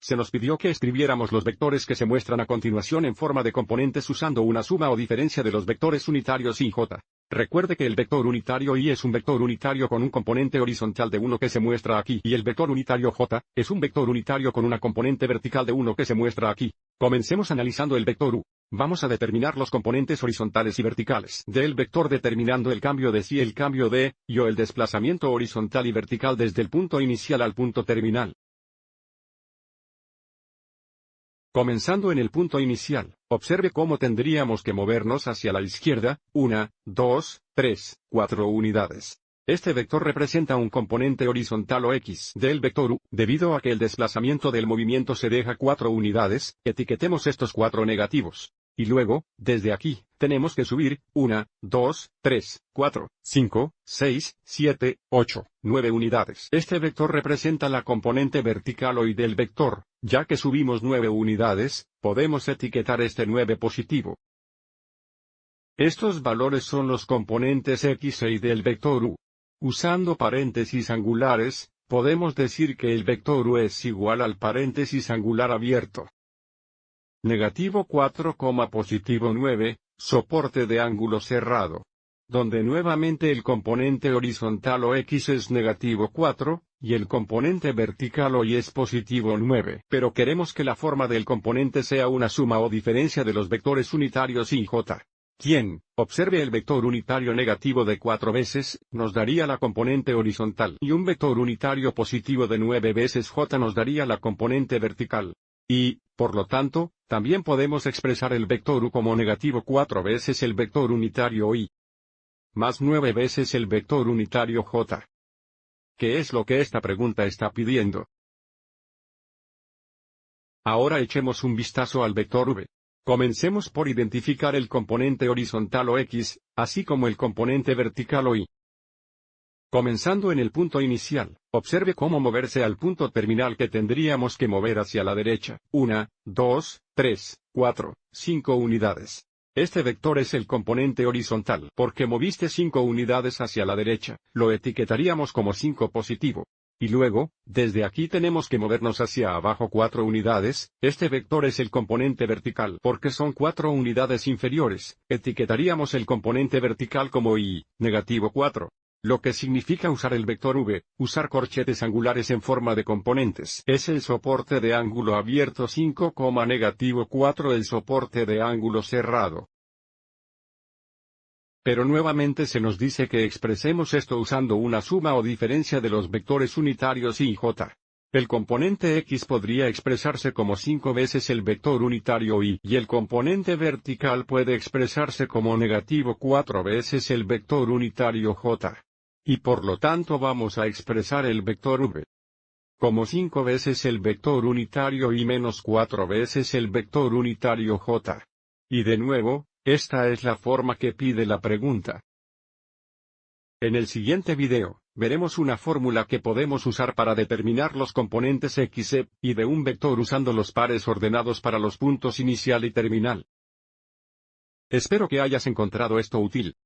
se nos pidió que escribiéramos los vectores que se muestran a continuación en forma de componentes usando una suma o diferencia de los vectores unitarios I y J. Recuerde que el vector unitario I es un vector unitario con un componente horizontal de 1 que se muestra aquí, y el vector unitario J es un vector unitario con una componente vertical de 1 que se muestra aquí. Comencemos analizando el vector U. Vamos a determinar los componentes horizontales y verticales del vector determinando el cambio de sí, el cambio de y o el desplazamiento horizontal y vertical desde el punto inicial al punto terminal. Comenzando en el punto inicial, observe cómo tendríamos que movernos hacia la izquierda, 1, 2, 3, 4 unidades. Este vector representa un componente horizontal o X del vector U, debido a que el desplazamiento del movimiento se deja 4 unidades, etiquetemos estos 4 negativos. Y luego, desde aquí, tenemos que subir, 1, 2, 3, 4, 5, 6, 7, 8, 9 unidades. Este vector representa la componente vertical hoy del vector. Ya que subimos 9 unidades, podemos etiquetar este 9 positivo. Estos valores son los componentes X e Y del vector U. Usando paréntesis angulares, podemos decir que el vector U es igual al paréntesis angular abierto. Negativo 4, positivo 9, soporte de ángulo cerrado. Donde nuevamente el componente horizontal o X es negativo 4, y el componente vertical o Y es positivo 9. Pero queremos que la forma del componente sea una suma o diferencia de los vectores unitarios I y J. Quien, observe el vector unitario negativo de 4 veces, nos daría la componente horizontal, y un vector unitario positivo de 9 veces J nos daría la componente vertical. Y, por lo tanto, también podemos expresar el vector U como negativo 4 veces el vector unitario I, más 9 veces el vector unitario J. ¿Qué es lo que esta pregunta está pidiendo? Ahora echemos un vistazo al vector V. Comencemos por identificar el componente horizontal o X, así como el componente vertical o Y. Comenzando en el punto inicial, observe cómo moverse al punto terminal que tendríamos que mover hacia la derecha, 1, 2, 3, 4, 5 unidades. Este vector es el componente horizontal, porque moviste 5 unidades hacia la derecha, lo etiquetaríamos como 5 positivo. Y luego, desde aquí tenemos que movernos hacia abajo 4 unidades, este vector es el componente vertical, porque son 4 unidades inferiores, etiquetaríamos el componente vertical como I, negativo 4. Lo que significa usar el vector V, usar corchetes angulares en forma de componentes. Es el soporte de ángulo abierto 5, negativo 4 el soporte de ángulo cerrado. Pero nuevamente se nos dice que expresemos esto usando una suma o diferencia de los vectores unitarios I y J. El componente X podría expresarse como 5 veces el vector unitario Y, y el componente vertical puede expresarse como negativo 4 veces el vector unitario J. Y por lo tanto vamos a expresar el vector V como 5 veces el vector unitario Y menos 4 veces el vector unitario J. Y de nuevo, esta es la forma que pide la pregunta. En el siguiente video, veremos una fórmula que podemos usar para determinar los componentes X, Y, y de un vector usando los pares ordenados para los puntos inicial y terminal. Espero que hayas encontrado esto útil.